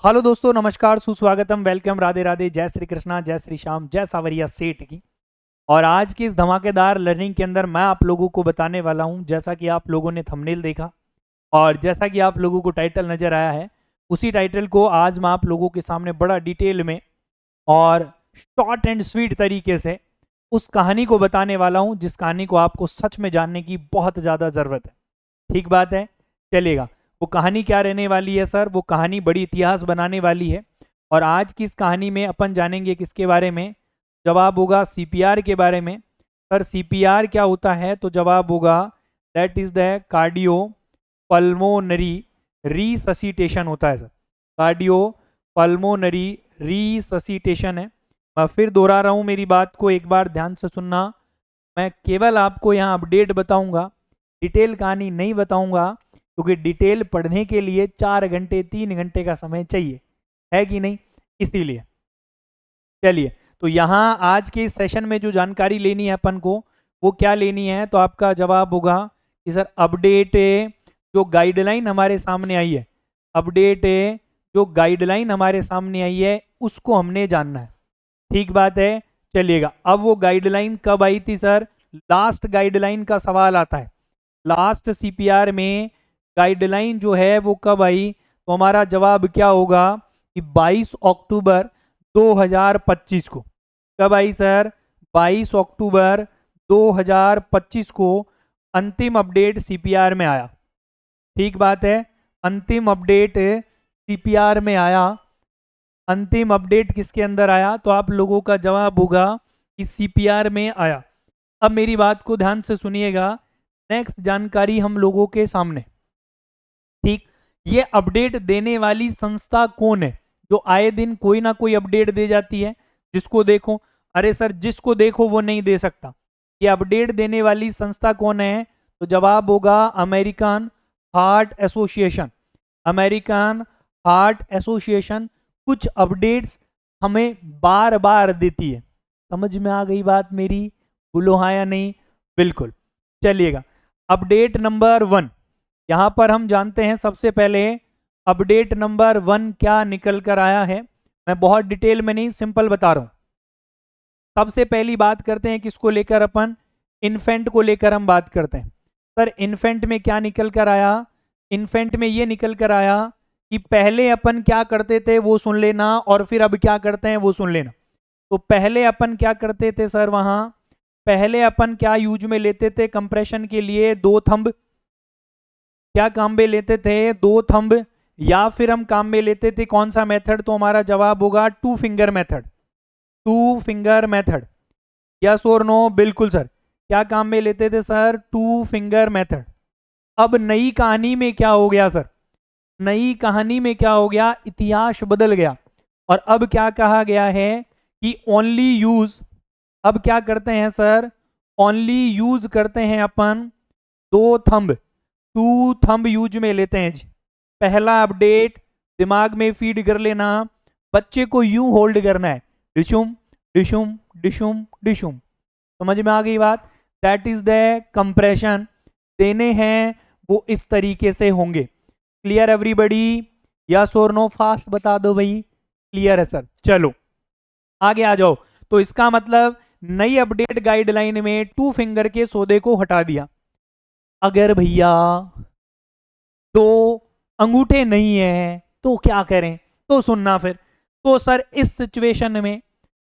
Hello दोस्तों, नमस्कार, सुस्वागतम, वेलकम, राधे राधे, जय श्री कृष्णा, जय श्री श्याम, जय सावरिया सेठ की। और आज की इस धमाकेदार लर्निंग के अंदर मैं आप लोगों को बताने वाला हूं, जैसा कि आप लोगों ने थंबनेल देखा और जैसा कि आप लोगों को टाइटल नज़र आया है, उसी टाइटल को आज मैं आप लोगों के सामने बड़ा डिटेल में और शॉर्ट एंड स्वीट तरीके से उस कहानी को बताने वाला हूं, जिस कहानी को आपको सच में जानने की बहुत ज़्यादा ज़रूरत है। ठीक बात है, चलिएगा। वो कहानी क्या रहने वाली है सर? वो कहानी बड़ी इतिहास बनाने वाली है। और आज की इस कहानी में अपन जानेंगे किसके बारे में? जवाब होगा सीपीआर के बारे में। सर सीपीआर क्या होता है? तो जवाब होगा that is the cardio pulmonary resuscitation होता है सर। कार्डियो पल्मोनरी रिससिटेशन है। मैं फिर दोहरा रहा हूँ, मेरी बात को एक बार ध्यान से सुनना। मैं केवल आपको यहाँ अपडेट बताऊंगा, डिटेल कहानी नहीं बताऊंगा, क्योंकि डिटेल पढ़ने के लिए 4 घंटे 3 घंटे का समय चाहिए, है कि नहीं? इसीलिए चलिए, तो यहाँ आज के इस सेशन में जो जानकारी लेनी है अपन को, वो क्या लेनी है? तो आपका जवाब होगा कि सर अपडेट जो गाइडलाइन हमारे सामने आई है, अपडेट जो गाइडलाइन हमारे सामने आई है उसको हमने जानना है। ठीक बात है, चलिएगा। अब वो गाइडलाइन कब आई थी सर? लास्ट गाइडलाइन का सवाल आता है। लास्ट सीपीआर में गाइडलाइन जो है वो कब आई? तो हमारा जवाब क्या होगा कि 22 अक्टूबर 2025 को। कब आई सर? 22 अक्टूबर 2025 को अंतिम अपडेट सीपीआर में आया। ठीक बात है, अंतिम अपडेट सीपीआर में आया। अंतिम अपडेट किसके अंदर आया? तो आप लोगों का जवाब होगा कि सीपीआर में आया। अब मेरी बात को ध्यान से सुनिएगा। नेक्स्ट जानकारी हम लोगों के सामने, ठीक, ये अपडेट देने वाली संस्था कौन है जो आए दिन कोई ना कोई अपडेट दे जाती है? जिसको देखो, अरे सर जिसको देखो वो नहीं दे सकता। ये अपडेट देने वाली संस्था कौन है? तो जवाब होगा American heart association. American heart association कुछ अपडेट्स हमें बार बार देती है। समझ में आ गई बात मेरी? बोलो हाँ या नहीं? बिल्कुल। चलिएगा, अपडेट नंबर 1 यहां पर हम जानते हैं। सबसे पहले अपडेट नंबर 1 क्या निकल कर आया है, मैं बहुत डिटेल में नहीं, सिंपल बता रहा हूं। सबसे पहली बात करते हैं किसको लेकर? अपन इन्फेंट को लेकर हम बात करते हैं। सर इन्फेंट में क्या निकल कर आया? इन्फेंट में ये निकल कर आया कि पहले अपन क्या करते थे वो सुन लेना, और फिर अब क्या करते हैं वो सुन लेना। तो पहले अपन क्या करते थे सर? वहां पहले अपन क्या यूज में लेते थे कंप्रेशन के लिए? 2 थंब। क्या काम में लेते थे? 2 थंब। या फिर हम काम में लेते थे कौन सा मेथड? तो हमारा जवाब होगा 2 finger method. 2 finger method. Yes और नो? बिल्कुल सर। क्या काम में लेते थे सर? 2 finger method. अब नई कहानी में क्या हो गया सर? नई कहानी में क्या हो गया? इतिहास बदल गया। और अब क्या कहा गया है कि ओनली यूज, अब क्या करते हैं सर? ओनली यूज करते हैं अपन 2 थंब। 2 थंब यूज में लेते हैं जी। पहला अपडेट दिमाग में फीड कर लेना, बच्चे को यूं होल्ड करना है, डिशुम डिशुम डिशुम डिशुम। समझ में आ गई बात? दैट इज द कंप्रेशन देने हैं वो इस तरीके से होंगे। Clear everybody? यस और नो? फास्ट बता दो भाई। क्लियर है सर? चलो आगे आ जाओ। तो इसका मतलब नई अपडेट गाइडलाइन में 2 फिंगर के सौदे को हटा दिया। अगर भैया 2 अंगूठे नहीं है तो क्या करें? तो सुनना फिर। तो सर इस सिचुएशन में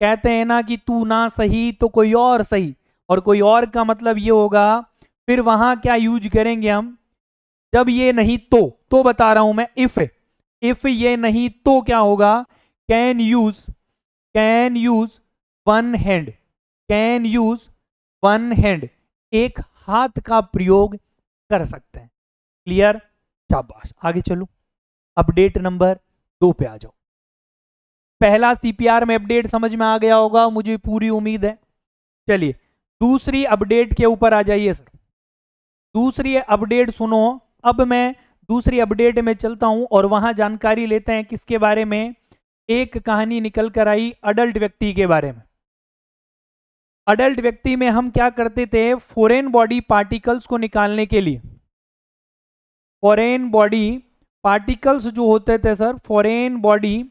कहते हैं ना कि तू ना सही तो कोई और सही, और कोई और का मतलब ये होगा, फिर वहां क्या यूज करेंगे हम? जब ये नहीं तो बता रहा हूं मैं, इफ ये नहीं तो क्या होगा? Can use, can use one hand, can use one hand, एक हाथ का प्रयोग कर सकते हैं। क्लियर? शाबाश, आगे चलो। अपडेट नंबर 2 पे आ जाओ। पहला सीपीआर में अपडेट समझ में आ गया होगा, मुझे पूरी उम्मीद है। चलिए दूसरी अपडेट के ऊपर आ जाइए सर। दूसरी अपडेट सुनो। अब मैं दूसरी अपडेट में चलता हूं और वहां जानकारी लेते हैं किसके बारे में? एक कहानी निकल कर आई अडल्ट व्यक्ति के बारे में। अडल्ट व्यक्ति में हम क्या करते थे? फॉरेन बॉडी पार्टिकल्स को निकालने के लिए, फॉरेन बॉडी पार्टिकल्स जो होते थे सर, फॉरेन बॉडी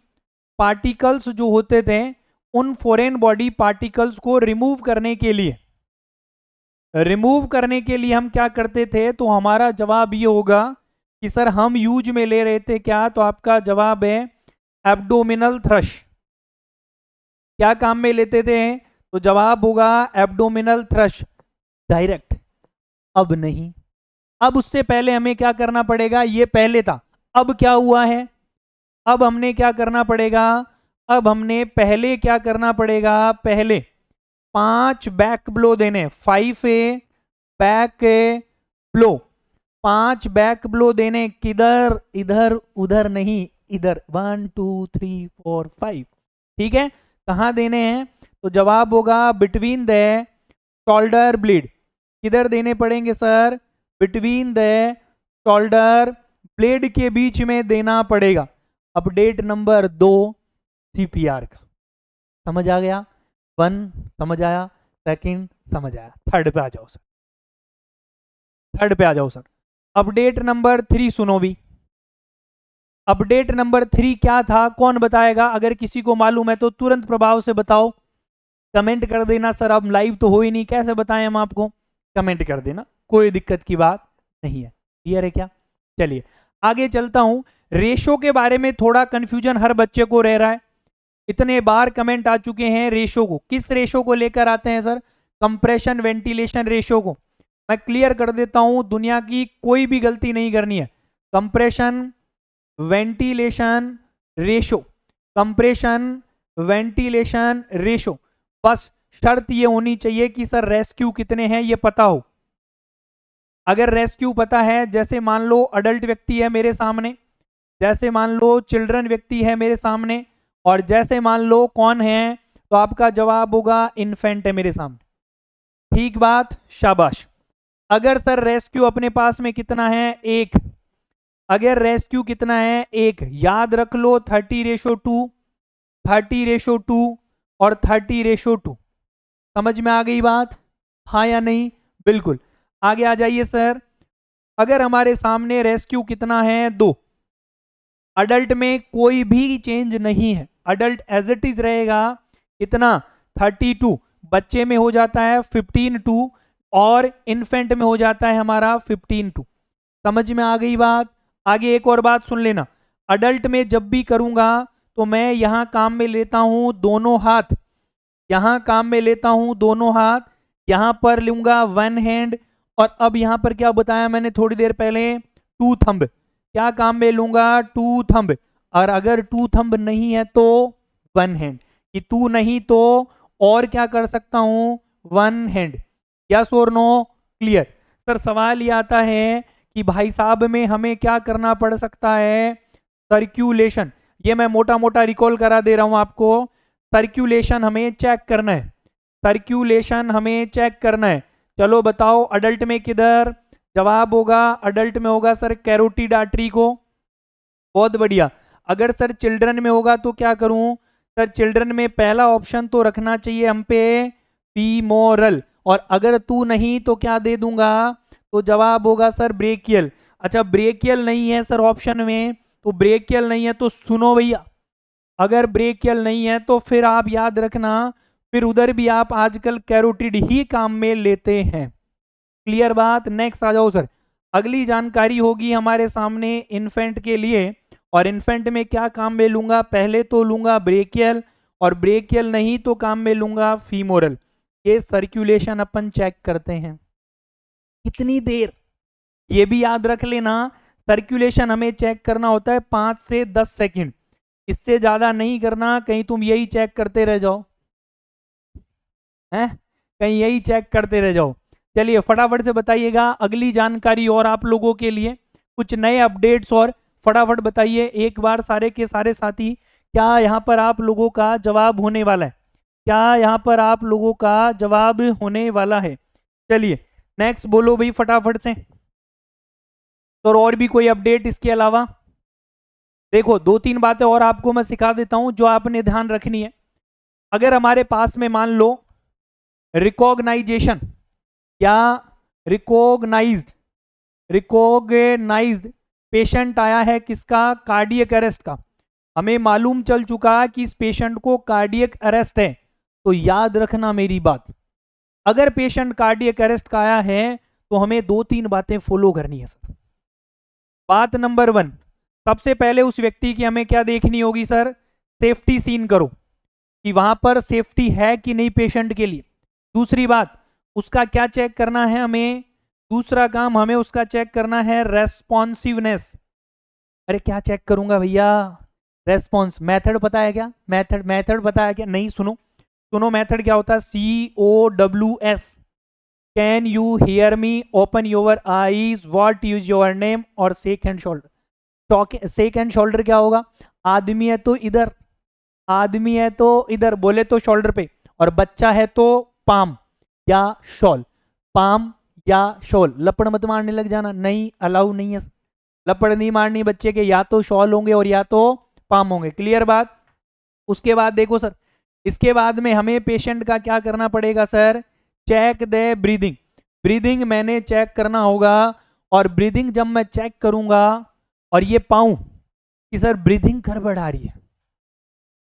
पार्टिकल्स जो होते थे, उन फॉरेन बॉडी पार्टिकल्स को रिमूव करने के लिए हम क्या करते थे, तो हमारा जवाब ये होगा कि सर हम यूज में ले रहे थे क्या, तो आपका जवाब है एब्डोमिनल थ्रश। क्या काम में लेते थे, तो जवाब होगा एब्डोमिनल थ्रश डायरेक्ट। अब नहीं, अब उससे पहले हमें क्या करना पड़ेगा, ये पहले था, अब क्या हुआ है, अब हमने क्या करना पड़ेगा, अब हमने पहले क्या करना पड़ेगा, पहले 5 बैक ब्लो देने, 5 बैक ब्लो, 5 बैक ब्लो देने, किधर, इधर उधर नहीं, इधर, 1 2 3 4 5, ठीक है, कहां देने हैं, तो जवाब होगा बिटवीन द शोल्डर ब्लेड। किधर देने पड़ेंगे sir, between the shoulder blade के बीच में देना पड़ेगा। अपडेट नंबर 2 सीपीआर का समझ आ गया, 1 समझ आया, सेकंड समझ आया, थर्ड पे आ जाओ सर, थर्ड पे आ जाओ सर। अपडेट नंबर 3 सुनो भी, अपडेट नंबर 3 क्या था, कौन बताएगा, अगर किसी को मालूम है तो तुरंत प्रभाव से बताओ, कमेंट कर देना सर, अब लाइव तो हो ही नहीं, कैसे बताएं हम आपको, कमेंट कर देना, कोई दिक्कत की बात नहीं है, क्लियर है क्या। चलिए आगे चलता हूं, रेशो के बारे में थोड़ा कंफ्यूजन हर बच्चे को रह रहा है, इतने बार कमेंट आ चुके हैं, रेशो को, किस रेशो को लेकर आते हैं सर, कंप्रेशन वेंटिलेशन रेशो को। मैं क्लियर कर देता हूं, दुनिया की कोई भी गलती नहीं करनी है, compression ventilation ratio, compression ventilation ratio, बस शर्त ये होनी चाहिए कि सर रेस्क्यू कितने हैं ये पता हो। अगर रेस्क्यू पता है, जैसे मान लो अडल्ट व्यक्ति है मेरे सामने, जैसे मान लो चिल्ड्रन व्यक्ति है मेरे सामने, और जैसे मान लो कौन है, तो आपका जवाब होगा इन्फेंट है मेरे सामने, ठीक बात, शाबाश। अगर सर रेस्क्यू अपने पास में कितना है, 1, अगर रेस्क्यू कितना है, 1, याद रख लो 30:2, 30:2 और 30:2, समझ में आ गई बात, हाँ या नहीं, बिल्कुल। आगे आ जाइए सर, अगर हमारे सामने रेस्क्यू कितना है, 2, अडल्ट में कोई भी चेंज नहीं है, अडल्ट एज इट इज रहेगा, कितना 32, बच्चे में हो जाता है 15:2 और इन्फेंट में हो जाता है हमारा 15:2, समझ में आ गई बात। आगे एक और बात सुन लेना, अडल्ट में जब भी करूंगा तो मैं यहां काम में लेता हूं दोनों हाथ, यहां काम में लेता हूं दोनों हाथ, यहां पर लूंगा 1 हैंड, और अब यहां पर क्या बताया मैंने थोड़ी देर पहले, 2 थंब, क्या काम में लूंगा, 2 थंब, और अगर 2 थंब नहीं है तो 1 हैंड, कि 2 नहीं तो और क्या कर सकता हूं, 1 हैंड, यस और नो, क्लियर। सर सवाल ये आता है कि भाई साहब में हमें क्या करना पड़ सकता है, सर्क्यूलेशन, ये मैं मोटा मोटा रिकॉल करा दे रहा हूं आपको, सर्क्यूलेशन हमें चेक करना है, सर्क्यूलेशन हमें चेक करना है। चलो बताओ अडल्ट में किधर, जवाब होगा अडल्ट में होगा सर कैरोटिड आर्टरी को, बहुत बढ़िया। अगर सर चिल्ड्रन में होगा तो क्या करूं, सर चिल्ड्रन में पहला ऑप्शन तो रखना चाहिए हम पे फीमोरल, और अगर तू नहीं तो क्या दे दूंगा, तो जवाब होगा सर ब्रेकियल। अच्छा ब्रेकियल नहीं है सर ऑप्शन में, तो ब्रेकियल नहीं है तो सुनो भैया, अगर ब्रेकियल नहीं है तो फिर आप याद रखना, फिर उधर भी आप आजकल कैरोटिड ही काम में लेते हैं, क्लियर बात। नेक्स्ट आ जाओ सर, अगली जानकारी होगी हमारे सामने इन्फेंट के लिए, और इन्फेंट में क्या काम में लूंगा, पहले तो लूंगा ब्रेकियल, और ब्रेकियल नहीं तो काम में लूंगा फीमोरल। ये सर्कुलेशन अपन चेक करते हैं कितनी देर, ये भी याद रख लेना, सर्कुलेशन हमें चेक करना होता है 5 से 10 सेकंड, इससे ज्यादा नहीं करना, कहीं तुम यही चेक करते रह जाओ, हैं कहीं यही चेक करते रह जाओ। चलिए फटाफट से बताइएगा अगली जानकारी, और आप लोगों के लिए कुछ नए अपडेट्स, और फटाफट बताइए एक बार सारे के सारे साथी, क्या यहाँ पर आप लोगों का जवाब होने वाला है, क्या यहाँ पर आप लोगों का जवाब होने वाला है। चलिए नेक्स्ट बोलो भाई फटाफट से, तो और भी कोई अपडेट इसके अलावा, देखो 2-3 बातें और आपको मैं सिखा देता हूं जो आपने ध्यान रखनी है। अगर हमारे पास में मान लो रिकॉग्नाइजेशन या रिकॉग्नाइज्ड पेशेंट आया है किसका, कार्डियक अरेस्ट का, हमें मालूम चल चुका कि इस पेशेंट को कार्डियक अरेस्ट है, तो याद रखना मेरी बात, अगर पेशेंट कार्डियक अरेस्ट का आया है तो हमें 2-3 बातें फॉलो करनी है सर। बात नंबर 1, सबसे पहले उस व्यक्ति की हमें क्या देखनी होगी सर, सेफ्टी सीन करो कि वहां पर सेफ्टी है कि नहीं पेशेंट के लिए। दूसरी बात, उसका क्या चेक करना है हमें, दूसरा काम हमें उसका चेक करना है रेस्पॉन्सिवनेस। अरे क्या चेक करूंगा भैया, रेस्पॉन्स, मेथड पता है क्या, मेथड पता है क्या, नहीं, सुनो सुनो, मेथड क्या होता है, COWS, can you hear me, open your eyes, what is your name, और shake hand shoulder. Shake hand shoulder क्या होगा, आदमी है तो इधर, आदमी है तो इधर, बोले तो शोल्डर पे, और बच्चा है तो पाम या शॉल, पाम या शॉल। लपड़ मत मारने लग जाना, नहीं, अलाउ नहीं है, लपड़ नहीं मारनी बच्चे के, या तो शॉल होंगे और या तो पाम होंगे, क्लियर बात। उसके बाद देखो सर, इसके बाद में हमें पेशेंट का क्या करना पड़ेगा sir, check the breathing, breathing मैंने चेक करना होगा, और ब्रीदिंग जब मैं चेक करूंगा और ये पाऊं कि सर ब्रीदिंग गड़बड़ आ रही है,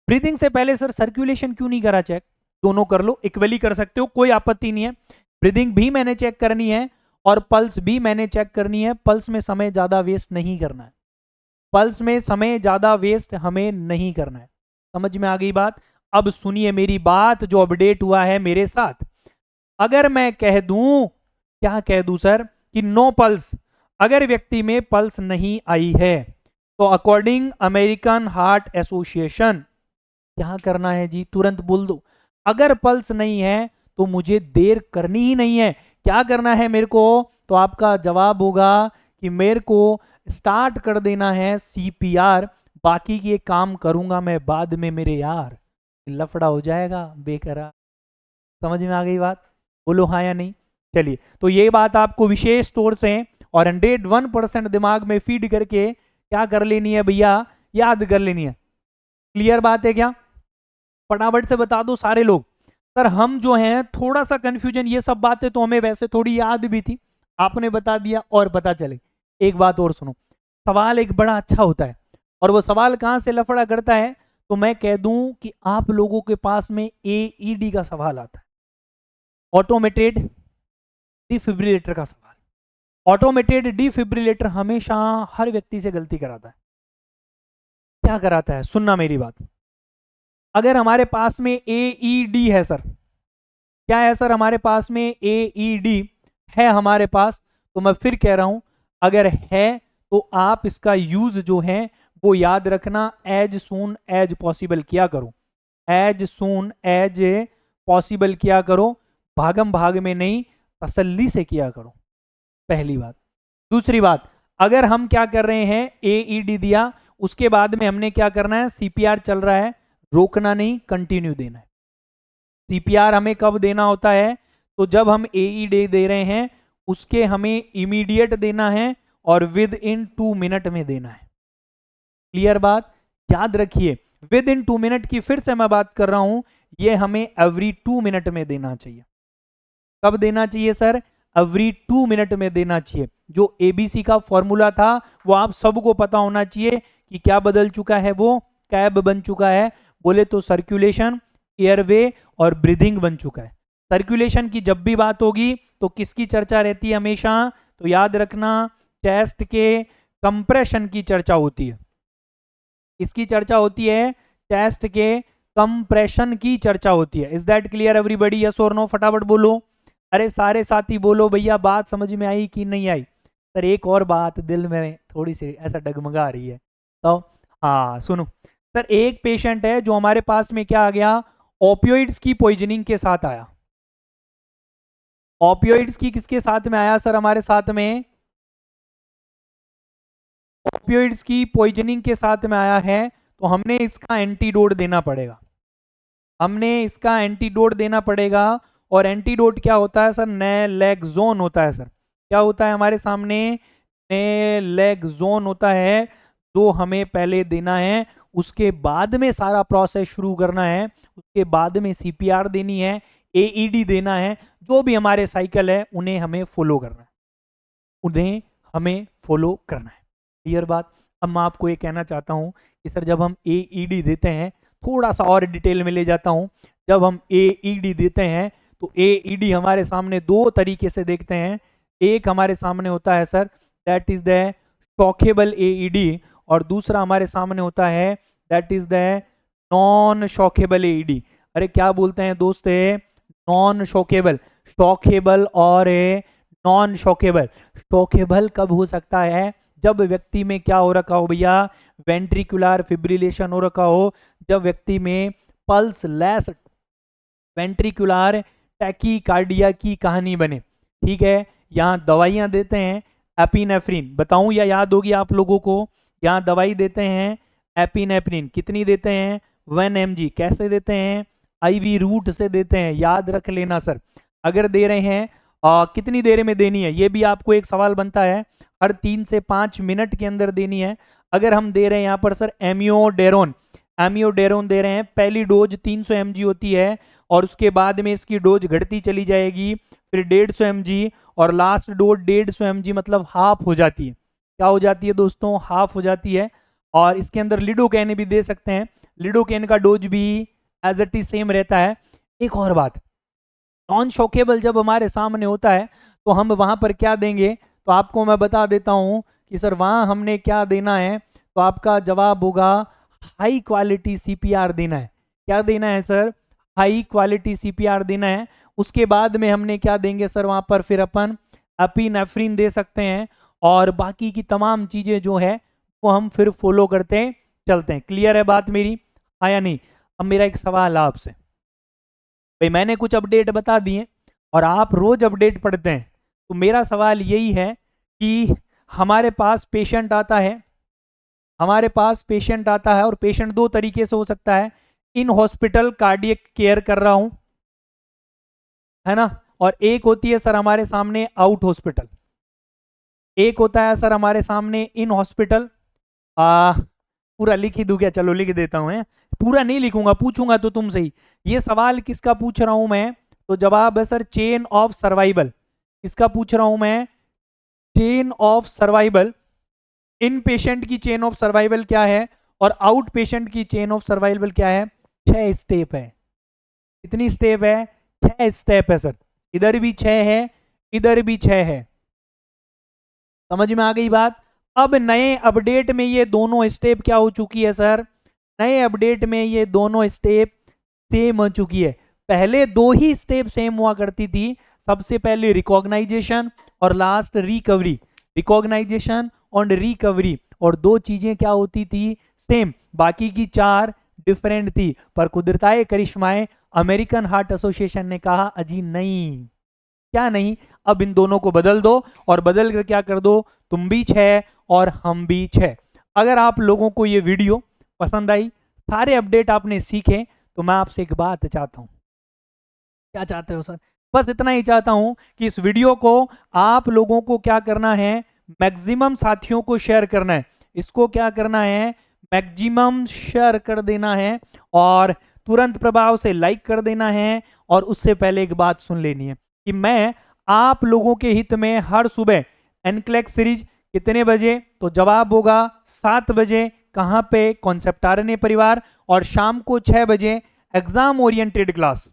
ब्रीदिंग से पहले सर सर्कुलेशन क्यों नहीं करा चेक, दोनों कर लो, इक्वली कर सकते हो, कोई आपत्ति नहीं है, ब्रीदिंग भी मैंने चेक करनी है और पल्स भी मैंने चेक करनी है, पल्स में समय ज्यादा वेस्ट नहीं करना है, पल्स में समय ज्यादा वेस्ट हमें नहीं करना है, समझ में आ गई बात। अब सुनिए मेरी बात जो अपडेट हुआ है मेरे साथ, अगर मैं कह दूं, क्या कह दूं सर, कि नो पल्स, अगर व्यक्ति में पल्स नहीं आई है तो अकॉर्डिंग अमेरिकन हार्ट एसोसिएशन क्या करना है जी, तुरंत बोल दो, अगर पल्स नहीं है तो मुझे देर करनी ही नहीं है, क्या करना है मेरे को, तो आपका जवाब होगा कि मेरे को स्टार्ट कर देना है CPR, बाकी के काम करूंगा मैं बाद में मेरे यार, लफड़ा हो जाएगा बेकरार। समझ में आ गई बात, बोलो हाँ या नहीं। चलिए, तो ये बात आपको विशेष तौर से और 101% दिमाग में फीड करके क्या कर लेनी है भैया, याद कर लेनी है, क्लियर बात है क्या, फटाफट से बता दो सारे लोग। सर हम जो हैं थोड़ा सा कंफ्यूजन, ये सब बातें तो हमें वैसे थोड़ी याद भी थी, आपने बता दिया और पता चले। एक बात और सुनो, सवाल एक बड़ा अच्छा होता है, और वो सवाल कहां से लफड़ा करता है, तो मैं कह दूं कि आप लोगों के पास में AED का सवाल आता है, ऑटोमेटेड डिफिब्रिलेटर का सवाल। ऑटोमेटेड डिफिब्रिलेटर हमेशा हर व्यक्ति से गलती कराता है, क्या कराता है, सुनना मेरी बात, अगर हमारे पास में AED है सर, क्या है सर हमारे पास में AED है हमारे पास, तो मैं फिर कह रहा हूं, अगर है तो आप इसका यूज जो है वो याद रखना, एज सून एज पॉसिबल किया करो, एज सून एज पॉसिबल किया करो, भागम भाग में नहीं, तसल्ली से किया करो, पहली बात। दूसरी बात, अगर हम क्या कर रहे हैं, AED दिया, उसके बाद में हमने क्या करना है, CPR चल रहा है, रोकना नहीं, कंटिन्यू देना है। CPR हमें कब देना होता है, तो जब हम AED दे रहे हैं उसके हमें इमीडिएट देना है और विद इन 2 मिनट में देना है, क्लियर बात, याद रखिए, विद इन 2 मिनट की फिर से मैं बात कर रहा हूं, ये हमें एवरी 2 मिनट में देना चाहिए। कब देना चाहिए सर, एवरी 2 मिनट में देना चाहिए। जो ABC का फॉर्मूला था वो आप सबको पता होना चाहिए कि क्या बदल चुका है, वो कैब बन चुका है, बोले तो सर्कुलेशन, एयरवे और ब्रीदिंग बन चुका है। सर्कुलेशन की जब भी बात होगी तो किसकी चर्चा रहती है हमेशा, तो याद रखना चेस्ट के कंप्रेशन की चर्चा होती है, इसकी चर्चा होती है, चेस्ट के कंप्रेशन की चर्चा होती है। Is that clear everybody, yes और नो, फटाफट बोलो, अरे सारे साथी बोलो भैया, बात समझ में आई कि नहीं आई। सर एक और बात दिल में थोड़ी सी ऐसा डगमगा रही है, तो हाँ सुनो सर, एक पेशेंट है जो हमारे पास में क्या आ गया, ओपियोइड्स की पॉइजनिंग के साथ आया, ओपियोइड्स की किसके साथ में आया सर, हमारे साथ में ओपियोइड्स की पॉइजनिंग के साथ में आया है, तो हमने इसका एंटीडोट देना पड़ेगा, हमने इसका एंटीडोट देना पड़ेगा। और एंटीडोट क्या होता है सर, नैलेक्सोन होता है सर, क्या होता है हमारे सामने, नैलेक्सोन होता है, जो हमें पहले देना है, उसके बाद में सारा प्रोसेस शुरू करना है, उसके बाद में CPR देनी है, AED देना है, जो भी हमारे साइकिल है उन्हें हमें फॉलो करना है, उन्हें हमें फॉलो करना है। क्लियर बात। अब मैं आपको ये कहना चाहता हूँ कि सर जब हम AED देते हैं, थोड़ा सा और डिटेल में ले जाता हूँ, जब हम AED देते हैं तो AED हमारे सामने दो तरीके से देखते हैं। एक हमारे सामने होता है sir that is the shockable AED, और दूसरा हमारे सामने होता है that is the non shockable AED। अरे क्या बोलते हैं दोस्त, नॉन शॉकेबल, शॉकेबल और नॉन शॉकेबल। शॉकेबल कब हो सकता है, जब व्यक्ति में क्या हो रखा हो भैया, वेंट्रिकुलर फिब्रिलेशन हो रखा हो, जब व्यक्ति में पल्स लेस वेंट्रिकुलर टैकीकार्डिया की कहानी बने। ठीक है, यहाँ दवाइयाँ देते हैं एपिनेफ्रिन, बताऊं या याद होगी आप लोगों को, यहाँ दवाई देते हैं एपिनेफ्रिन, कितनी देते हैं 1 mg। कैसे देते हैं, IV रूट से देते हैं, याद रख लेना सर। अगर दे रहे हैं कितनी देर में देनी है, ये भी आपको एक सवाल बनता है, हर 3 से 5 मिनट के अंदर देनी है। अगर हम दे रहे हैं यहाँ पर सर एमियोडेरोन, एमियोडेरोन दे रहे हैं, पहली डोज 300 mg होती है और उसके बाद में इसकी डोज घटती चली जाएगी, फिर 150 mg और लास्ट डोज 150 mg, मतलब हाफ हो जाती है। क्या हो जाती है दोस्तों, हाफ हो जाती है। और इसके अंदर लिडोकैन भी दे सकते हैं, लिडोकैन का डोज भी एज इट इज सेम रहता है। एक और बात, नॉन शॉकेबल जब हमारे सामने होता है तो हम वहां पर क्या देंगे, तो आपको मैं बता देता हूं कि सर वहां हमने क्या देना है, तो आपका जवाब होगा हाई क्वालिटी CPR देना है। क्या देना है सर, हाई क्वालिटी CPR देना है। उसके बाद में हमने क्या देंगे सर, वहां पर फिर अपन एपिनेफ्रिन दे सकते हैं, और बाकी की तमाम चीजें जो है वो हम फिर फॉलो करते चलते हैं। क्लियर है बात मेरी, हाँ या नहीं। अब मेरा एक सवाल है आपसे, भाई मैंने कुछ अपडेट बता दिए और आप रोज अपडेट पढ़ते हैं, तो मेरा सवाल यही है कि हमारे पास पेशेंट आता है, हमारे पास पेशेंट आता है और पेशेंट दो तरीके से हो सकता है, इन हॉस्पिटल कार्डियक केयर कर रहा हूं, है ना, और एक होती है सर हमारे सामने आउट हॉस्पिटल, एक होता है सर हमारे सामने इन हॉस्पिटल। पूरा लिख ही दूं क्या, चलो लिख देता हूं, पूरा नहीं लिखूंगा, पूछूंगा तो तुमसे ही। ये सवाल किसका पूछ रहा हूं मैं, तो जवाब है सर चेन ऑफ सर्वाइवल। किसका पूछ रहा हूं मैं, chain of survival. In patient की चेन ऑफ सर्वाइवल क्या है और आउट पेशेंट की चेन ऑफ सर्वाइवल क्या है, 6 स्टेप है। कितनी स्टेप है, 6 स्टेप है सर, इधर भी 6 है, इधर भी 6 है। समझ में आ गई बात। अब नए अपडेट में ये दोनों स्टेप क्या हो चुकी है सर, नए अपडेट में ये दोनों स्टेप सेम हो चुकी है। पहले दो ही स्टेप सेम हुआ करती थी, सबसे पहले रिकॉग्नाइजेशन और लास्ट रिकवरी, रिकॉग्नाइजेशन और रिकवरी, और दो चीजें क्या होती थी, सेम, बाकी की 4 डिफरेंट थी। पर कुदरताए करिश्माए अमेरिकन हार्ट एसोसिएशन ने कहा अजी नहीं, क्या नहीं, अब इन दोनों को बदल दो, और बदल कर क्या कर दो, तुम भी 6 और हम भी 6। अगर आप लोगों को ये वीडियो पसंद आई, सारे अपडेट आपने सीखे, तो मैं आपसे एक बात चाहता हूं। क्या चाहते हो सर, बस इतना ही चाहता हूं कि इस वीडियो को आप लोगों को क्या करना है, मैक्सिमम साथियों को शेयर करना है, इसको क्या करना है, मैक्सिमम शेयर कर देना है, और तुरंत प्रभाव से लाइक कर देना है। और उससे पहले एक बात सुन लेनी है कि मैं आप लोगों के हित में हर सुबह एनक्लेक्स सीरीज कितने बजे, तो जवाब होगा 7 बजे, कहां पे, कॉन्सेप्ट आरएनए परिवार, और शाम को 6 बजे एग्जाम ओरिएंटेड क्लास,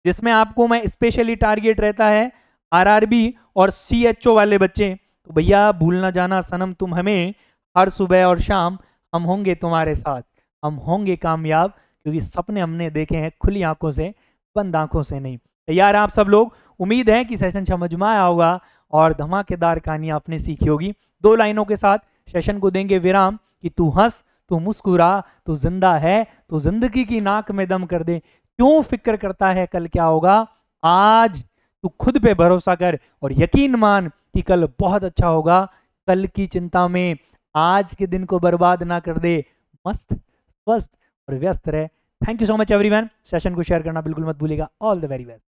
जिसमें आपको मैं स्पेशली टारगेट रहता है आरआरबी और CHO वाले बच्चे। तो भैया भूल ना जाना सनम, तुम हमें हर सुबह और शाम हम होंगे तुम्हारे साथ, हम होंगे कामयाब, क्योंकि सपने हमने देखे हैं खुली आंखों से, बंद आंखों से नहीं। तैयार आप सब लोग, उम्मीद है कि सेशन समझ में आया होगा और धमाकेदार कहानी आपने सीखी होगी। 2 लाइनों के साथ सेशन को देंगे विराम कि तू हंस, तू मुस्कुरा, तू जिंदा है, तू जिंदगी की नाक में दम कर दे, क्यों फिक्र करता है कल क्या होगा, आज तू खुद पे भरोसा कर और यकीन मान कि कल बहुत अच्छा होगा। कल की चिंता में आज के दिन को बर्बाद ना कर दे, मस्त स्वस्थ और व्यस्त रहे। Thank you so much everyone, session को शेयर करना बिल्कुल मत भूलिएगा। All the very best.